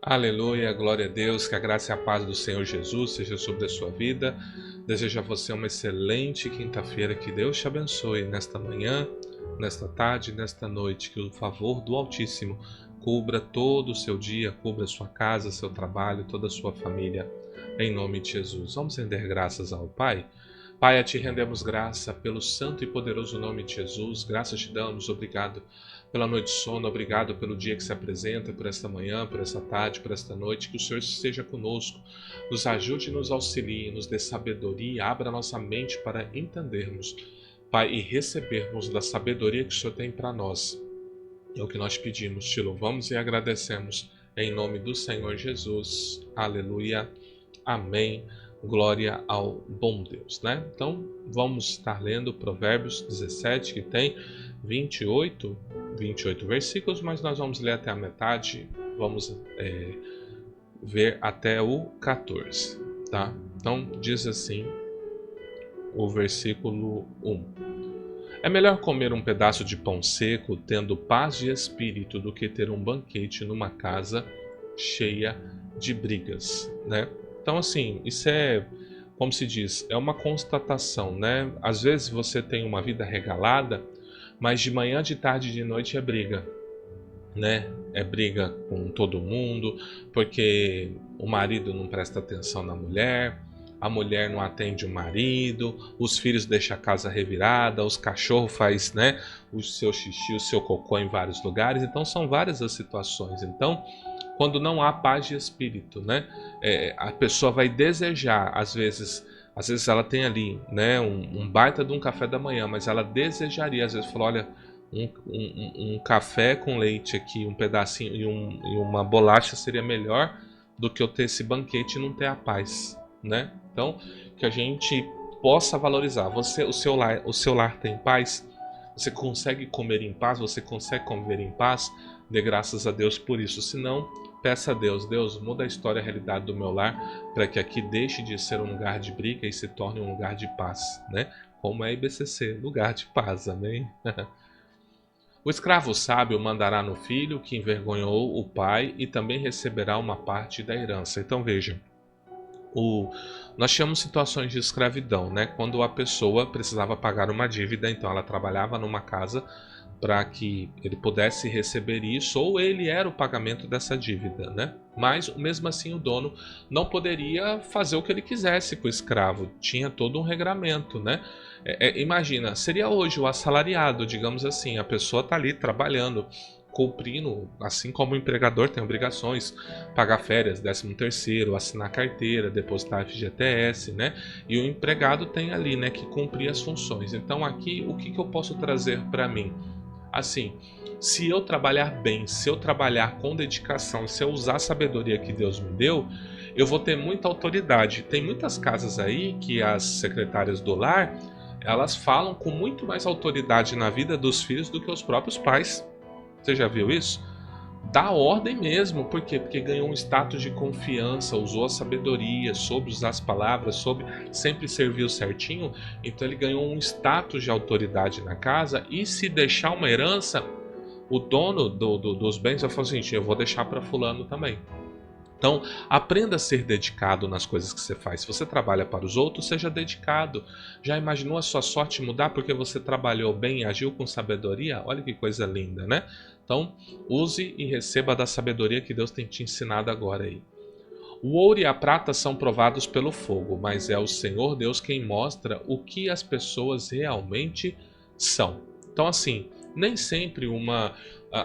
Aleluia, glória a Deus, que a graça e a paz do Senhor Jesus seja sobre a sua vida. Desejo a você uma excelente quinta-feira, que Deus te abençoe nesta manhã, nesta tarde, nesta noite, que o favor do Altíssimo cubra todo o seu dia, cubra sua casa, seu trabalho, toda a sua família, em nome de Jesus. Vamos render graças ao Pai? Pai, a Ti rendemos graça pelo santo e poderoso nome de Jesus. Graças te damos, obrigado pela noite de sono, obrigado pelo dia que se apresenta, por esta manhã, por esta tarde, por esta noite. Que o Senhor esteja conosco, nos ajude e nos auxilie, nos dê sabedoria, abra nossa mente para entendermos, Pai, e recebermos da sabedoria que o Senhor tem para nós. É o que nós pedimos, te louvamos e agradecemos, em nome do Senhor Jesus. Aleluia. Amém. Glória ao bom Deus, né? Então, vamos estar lendo Provérbios 17, que tem 28 versículos, mas nós vamos ler até a metade, vamos ver até o 14, tá? Então, diz assim o versículo 1. É melhor comer um pedaço de pão seco, tendo paz de espírito, do que ter um banquete numa casa cheia de brigas, né? Então, assim, isso é, como se diz, é uma constatação, né? Às vezes você tem uma vida regalada, mas de manhã, de tarde e de noite é briga, né? É briga com todo mundo, porque o marido não presta atenção na mulher, a mulher não atende o marido, os filhos deixam a casa revirada, os cachorros faz, né, o seu xixi, o seu cocô em vários lugares. Então são várias as situações. Então, quando não há paz de espírito, né, a pessoa vai desejar, às vezes ela tem ali, né, um baita de um café da manhã, mas ela desejaria, às vezes, falar, olha, um café com leite aqui, um pedacinho e uma bolacha seria melhor do que eu ter esse banquete e não ter a paz, né? Então, que a gente possa valorizar. O seu lar tem paz? Você consegue comer em paz? Você consegue conviver em paz? Dê graças a Deus por isso. Se não, peça a Deus: Deus, muda a história e a realidade do meu lar, para que aqui deixe de ser um lugar de briga e se torne um lugar de paz, né? Como é IBCC, lugar de paz, amém? O escravo sábio mandará no filho que envergonhou o pai, e também receberá uma parte da herança. Então veja, nós tínhamos situações de escravidão, né? Quando a pessoa precisava pagar uma dívida, então ela trabalhava numa casa para que ele pudesse receber isso, ou ele era o pagamento dessa dívida, né? Mas mesmo assim o dono não poderia fazer o que ele quisesse com o escravo, tinha todo um regramento, né? Imagina, seria hoje o assalariado, digamos assim, a pessoa está ali trabalhando, cumprindo, assim como o empregador tem obrigações, pagar férias, 13º, assinar carteira, depositar FGTS, né? E o empregado tem ali, né, que cumprir as funções. Então aqui, o que eu posso trazer para mim? Assim, se eu trabalhar bem, se eu trabalhar com dedicação, se eu usar a sabedoria que Deus me deu, eu vou ter muita autoridade. Tem muitas casas aí que as secretárias do lar, elas falam com muito mais autoridade na vida dos filhos do que os próprios pais. Você já viu isso? Dá ordem mesmo, por quê? Porque ganhou um status de confiança, usou a sabedoria, soube usar as palavras, soube sempre serviu certinho, então ele ganhou um status de autoridade na casa. E se deixar uma herança, o dono dos bens vai falar assim: eu vou deixar para fulano também. Então, aprenda a ser dedicado nas coisas que você faz. Se você trabalha para os outros, seja dedicado. Já imaginou a sua sorte mudar porque você trabalhou bem e agiu com sabedoria? Olha que coisa linda, né? Então, use e receba da sabedoria que Deus tem te ensinado agora aí. O ouro e a prata são provados pelo fogo, mas é o Senhor Deus quem mostra o que as pessoas realmente são. Então, assim, nem sempre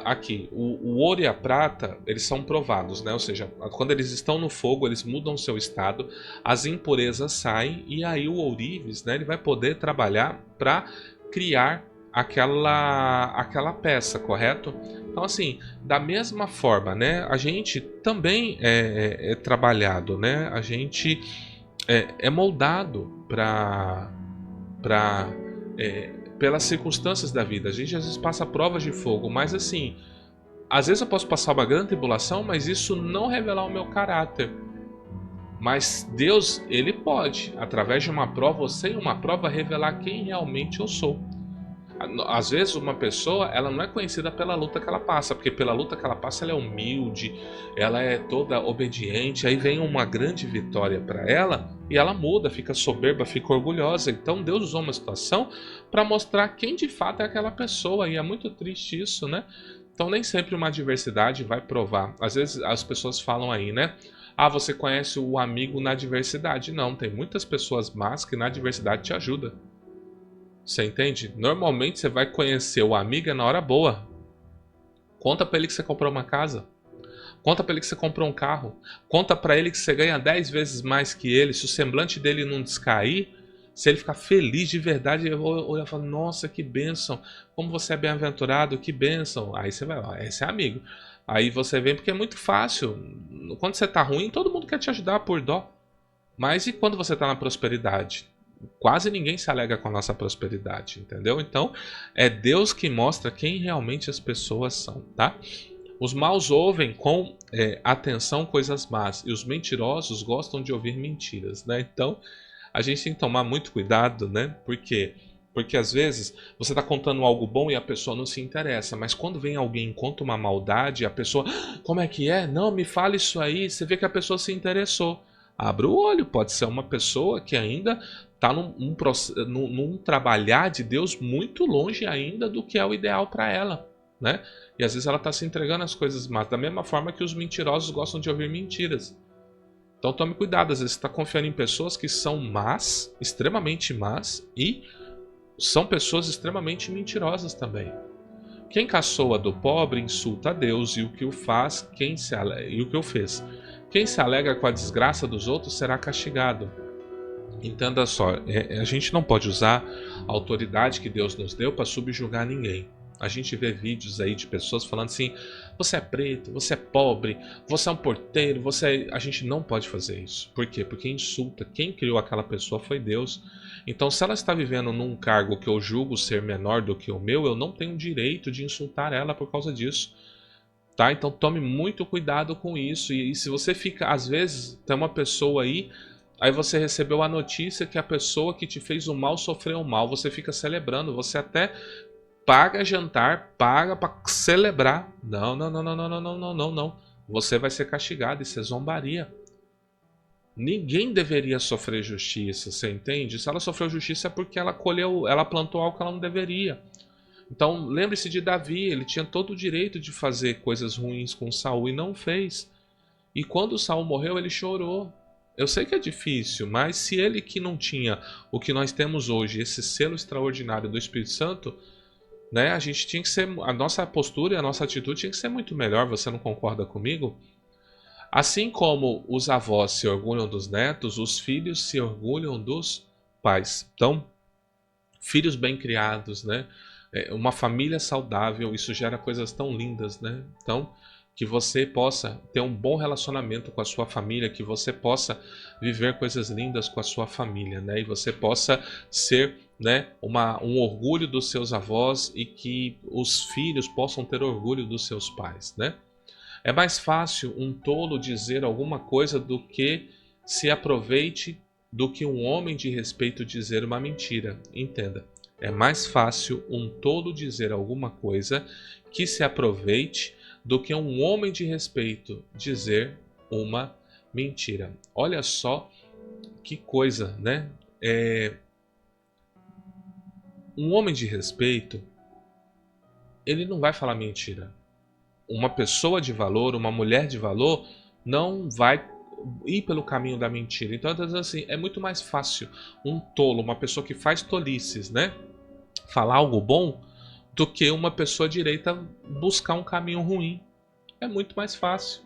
aqui, o ouro e a prata, eles são provados, né? Ou seja, quando eles estão no fogo, eles mudam seu estado, as impurezas saem, e aí o ourives, né, ele vai poder trabalhar para criar aquela peça, correto? Então, assim, da mesma forma, né, a gente também é trabalhado, né? A gente é moldado pelas circunstâncias da vida. A gente às vezes passa provas de fogo, mas assim, às vezes eu posso passar uma grande tribulação, mas isso não revelar o meu caráter. Mas Deus, Ele pode, através de uma prova, você em uma prova, revelar quem realmente eu sou. Às vezes uma pessoa, ela não é conhecida pela luta que ela passa, porque pela luta que ela passa ela é humilde, ela é toda obediente, aí vem uma grande vitória para ela e ela muda, fica soberba, fica orgulhosa. Então Deus usou uma situação para mostrar quem de fato é aquela pessoa, e é muito triste isso, né? Então nem sempre uma adversidade vai provar. Às vezes as pessoas falam aí, né? Ah, você conhece o amigo na adversidade. Não, tem muitas pessoas más que na adversidade te ajudam. Você entende? Normalmente você vai conhecer o amigo na hora boa. Conta pra ele que você comprou uma casa. Conta pra ele que você comprou um carro. Conta pra ele que você ganha 10 vezes mais que ele. Se o semblante dele não descair, se ele ficar feliz de verdade, ele vai olhar e falar: nossa, que bênção. Como você é bem-aventurado, que bênção. Aí você vai, ó, esse é amigo. Aí você vem porque é muito fácil. Quando você tá ruim, todo mundo quer te ajudar por dó. Mas e quando você tá na prosperidade? Quase ninguém se alega com a nossa prosperidade, entendeu? Então, é Deus que mostra quem realmente as pessoas são, tá? Os maus ouvem com atenção coisas más, e os mentirosos gostam de ouvir mentiras, né? Então, a gente tem que tomar muito cuidado, né? Por quê? Porque às vezes você está contando algo bom e a pessoa não se interessa, mas quando vem alguém e conta uma maldade, a pessoa: como é que é? Não, me fala isso aí. Você vê que a pessoa se interessou. Abra o olho, pode ser uma pessoa que ainda está num trabalhar de Deus muito longe ainda do que é o ideal para ela, né? E às vezes ela está se entregando às coisas más, da mesma forma que os mentirosos gostam de ouvir mentiras. Então tome cuidado, às vezes você está confiando em pessoas que são más, extremamente más, e são pessoas extremamente mentirosas também. Quem caçoa do pobre insulta a Deus, e o que o faz, e o que o fez. Quem se alegra com a desgraça dos outros será castigado. Entenda só, a gente não pode usar a autoridade que Deus nos deu para subjugar ninguém. A gente vê vídeos aí de pessoas falando assim: você é preto, você é pobre, você é um porteiro, A gente não pode fazer isso. Por quê? Porque insulta. Quem criou aquela pessoa foi Deus. Então, se ela está vivendo num cargo que eu julgo ser menor do que o meu, eu não tenho direito de insultar ela por causa disso. Tá? Então tome muito cuidado com isso. E se você fica, às vezes, tem uma pessoa aí você recebeu a notícia que a pessoa que te fez o mal sofreu o mal, você fica celebrando, você até paga jantar, paga para celebrar. Não, não, não, não, não, não, não, não, não, não. Você vai ser castigado, isso é zombaria. Ninguém deveria sofrer justiça, você entende? Se ela sofreu justiça é porque ela plantou algo que ela não deveria. Então lembre-se de Davi, ele tinha todo o direito de fazer coisas ruins com Saul e não fez. E quando Saul morreu, ele chorou. Eu sei que é difícil, mas se ele que não tinha o que nós temos hoje, esse selo extraordinário do Espírito Santo, né, a gente tinha que ser, a nossa postura e a nossa atitude tinha que ser muito melhor. Você não concorda comigo? Assim como os avós se orgulham dos netos, os filhos se orgulham dos pais. Então, filhos bem criados, né? Uma família saudável, isso gera coisas tão lindas, né? Então, que você possa ter um bom relacionamento com a sua família, que você possa viver coisas lindas com a sua família, né? E você possa ser, né, um orgulho dos seus avós, e que os filhos possam ter orgulho dos seus pais, né? É mais fácil um tolo dizer alguma coisa do que se aproveite, do que um homem de respeito dizer uma mentira. Entenda. É mais fácil um tolo dizer alguma coisa que se aproveite do que um homem de respeito dizer uma mentira. Olha só que coisa, né? Um homem de respeito, ele não vai falar mentira. Uma pessoa de valor, uma mulher de valor, não vai ir pelo caminho da mentira. Então, assim, é muito mais fácil um tolo, uma pessoa que faz tolices, né, falar algo bom, do que uma pessoa direita buscar um caminho ruim. É muito mais fácil.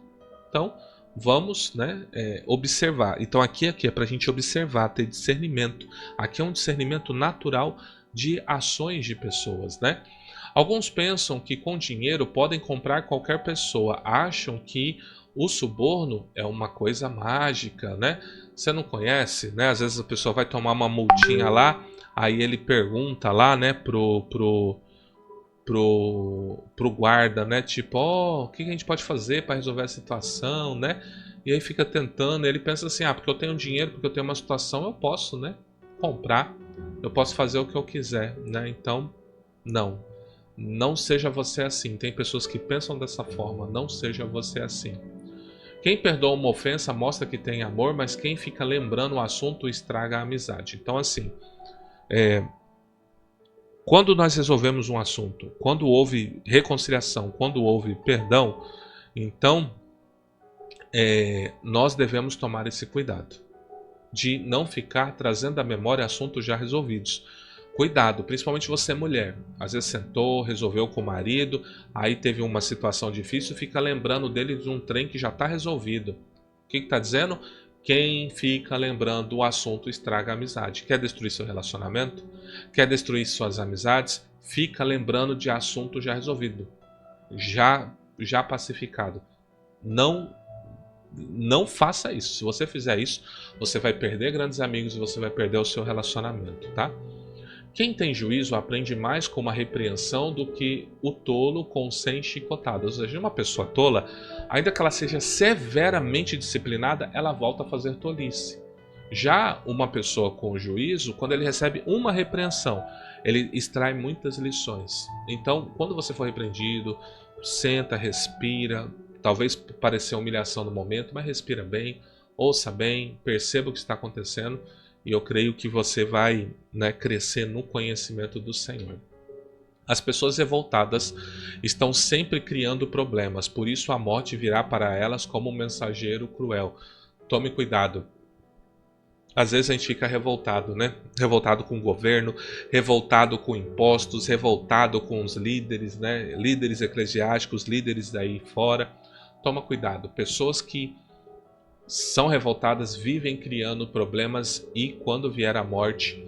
Então, vamos, né, observar. Então, aqui é para a gente observar, ter discernimento. Aqui é um discernimento natural de ações de pessoas, né? Alguns pensam que com dinheiro podem comprar qualquer pessoa. Acham que o suborno é uma coisa mágica, né? Você não conhece, né? Às vezes a pessoa vai tomar uma multinha lá, aí ele pergunta lá, né, pro guarda, né? Tipo, o que a gente pode fazer para resolver a situação, né? E aí fica tentando, e ele pensa assim: porque eu tenho dinheiro, porque eu tenho uma situação, eu posso, né, comprar, eu posso fazer o que eu quiser, né? Então, Não. Não seja você assim. Tem pessoas que pensam dessa forma. Não seja você assim. Quem perdoa uma ofensa mostra que tem amor, mas quem fica lembrando o assunto estraga a amizade. Então, assim, quando nós resolvemos um assunto, quando houve reconciliação, quando houve perdão, então nós devemos tomar esse cuidado de não ficar trazendo à memória assuntos já resolvidos. Cuidado, principalmente você mulher. Às vezes sentou, resolveu com o marido, aí teve uma situação difícil, fica lembrando dele de um trem que já está resolvido. O que está dizendo? Quem fica lembrando o assunto estraga a amizade. Quer destruir seu relacionamento? Quer destruir suas amizades? Fica lembrando de assunto já resolvido, já pacificado. Não faça isso. Se você fizer isso, você vai perder grandes amigos e você vai perder o seu relacionamento, tá? Quem tem juízo aprende mais com uma repreensão do que o tolo com 100 chicotadas. Ou seja, uma pessoa tola, ainda que ela seja severamente disciplinada, ela volta a fazer tolice. Já uma pessoa com juízo, quando ele recebe uma repreensão, ele extrai muitas lições. Então, quando você for repreendido, senta, respira. Talvez pareça humilhação no momento, mas respira bem, ouça bem, perceba o que está acontecendo. E eu creio que você vai, crescer no conhecimento do Senhor. As pessoas revoltadas estão sempre criando problemas, por isso a morte virá para elas como um mensageiro cruel. Tome cuidado. Às vezes a gente fica revoltado, né? Revoltado com o governo, revoltado com impostos, revoltado com os líderes, né? Líderes eclesiásticos, líderes daí fora. Toma cuidado. Pessoas que são revoltadas vivem criando problemas e quando vier a morte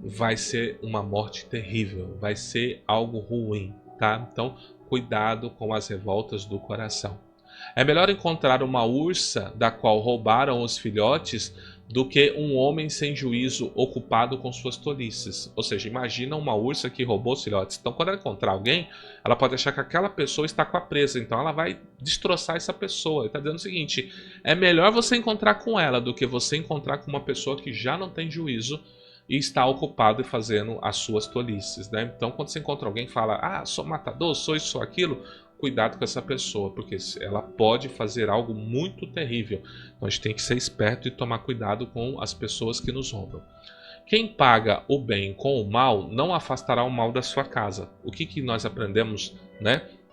vai ser uma morte terrível, vai ser algo ruim, tá? Então cuidado com as revoltas do coração. É melhor encontrar uma ursa da qual roubaram os filhotes do que um homem sem juízo ocupado com suas tolices. Ou seja, imagina uma ursa que roubou os filhotes. Então, quando ela encontrar alguém, ela pode achar que aquela pessoa está com a presa. Então, ela vai destroçar essa pessoa. Ele está dizendo o seguinte: é melhor você encontrar com ela do que você encontrar com uma pessoa que já não tem juízo e está ocupado e fazendo as suas tolices, né? Então, quando você encontra alguém que fala, sou matador, sou isso, sou aquilo, cuidado com essa pessoa, porque ela pode fazer algo muito terrível. Então a gente tem que ser esperto e tomar cuidado com as pessoas que nos roubam. Quem paga o bem com o mal não afastará o mal da sua casa. O que nós aprendemos,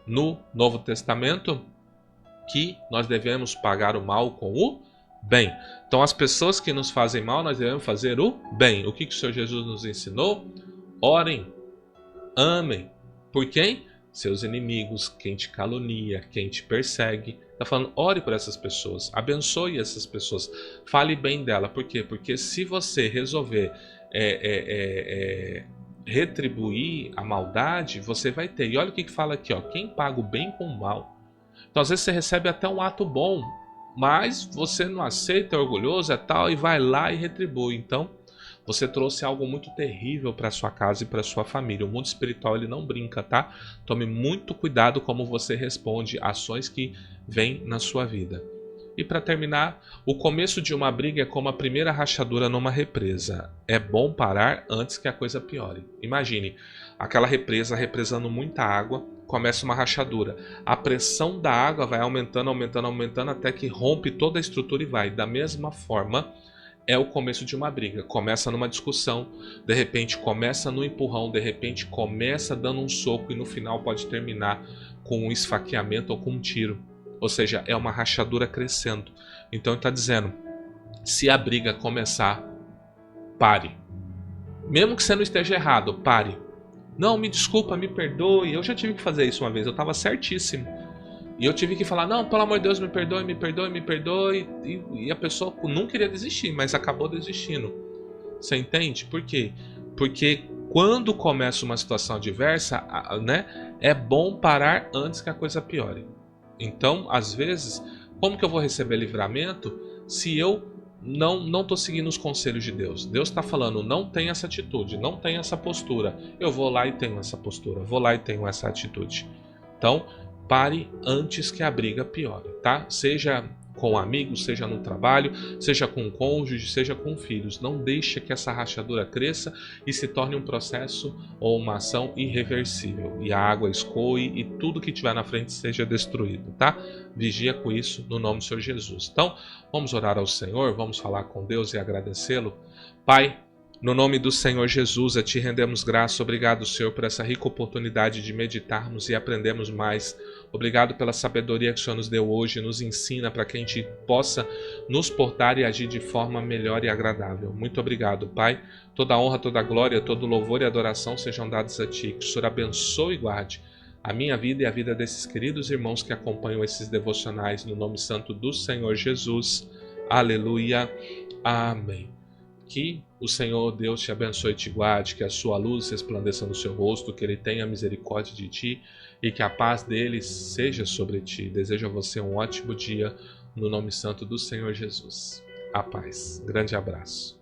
no Novo Testamento? Que nós devemos pagar o mal com o bem. Então as pessoas que nos fazem mal, nós devemos fazer o bem. O que o Senhor Jesus nos ensinou? Orem, amem. Por quem? Seus inimigos, quem te calunia, quem te persegue. Está falando, ore por essas pessoas, abençoe essas pessoas, fale bem dela. Por quê? Porque se você resolver retribuir a maldade, você vai ter. E olha o que fala aqui, ó, quem paga o bem com o mal. Então às vezes você recebe até um ato bom, mas você não aceita, é orgulhoso, tal, e vai lá e retribui. Então você trouxe algo muito terrível para sua casa e para sua família. O mundo espiritual ele não brinca, tá? Tome muito cuidado como você responde ações que vêm na sua vida. E para terminar, o começo de uma briga é como a primeira rachadura numa represa. É bom parar antes que a coisa piore. Imagine, aquela represa represando muita água, começa uma rachadura. A pressão da água vai aumentando, aumentando, aumentando até que rompe toda a estrutura e vai. Da mesma forma, é o começo de uma briga. Começa numa discussão, de repente começa no empurrão, de repente começa dando um soco e no final pode terminar com um esfaqueamento ou com um tiro. Ou seja, é uma rachadura crescendo. Então ele está dizendo, se a briga começar, pare. Mesmo que você não esteja errado, pare. Não, me desculpa, me perdoe. Eu já tive que fazer isso uma vez, eu estava certíssimo. E eu tive que falar, não, pelo amor de Deus, me perdoe, me perdoe, me perdoe. E a pessoa não queria desistir, mas acabou desistindo. Você entende? Por quê? Porque quando começa uma situação adversa, é bom parar antes que a coisa piore. Então, às vezes, como que eu vou receber livramento se eu não estou seguindo os conselhos de Deus? Deus está falando, não tem essa atitude, não tem essa postura. Eu vou lá e tenho essa postura, vou lá e tenho essa atitude. Então, pare antes que a briga piore, tá? Seja com amigos, seja no trabalho, seja com o cônjuge, seja com filhos. Não deixe que essa rachadura cresça e se torne um processo ou uma ação irreversível. E a água escoe e tudo que tiver na frente seja destruído, tá? Vigia com isso no nome do Senhor Jesus. Então, vamos orar ao Senhor, vamos falar com Deus e agradecê-lo. Pai, no nome do Senhor Jesus, a Ti rendemos graça. Obrigado, Senhor, por essa rica oportunidade de meditarmos e aprendermos mais. Obrigado pela sabedoria que o Senhor nos deu hoje, nos ensina para que a gente possa nos portar e agir de forma melhor e agradável. Muito obrigado, Pai. Toda honra, toda glória, todo louvor e adoração sejam dados a Ti. Que o Senhor abençoe e guarde a minha vida e a vida desses queridos irmãos que acompanham esses devocionais, no nome santo do Senhor Jesus. Aleluia. Amém. Que o Senhor Deus te abençoe e te guarde, que a sua luz resplandeça no seu rosto, que Ele tenha misericórdia de ti e que a paz dele seja sobre ti. Desejo a você um ótimo dia, no nome santo do Senhor Jesus. A paz. Grande abraço.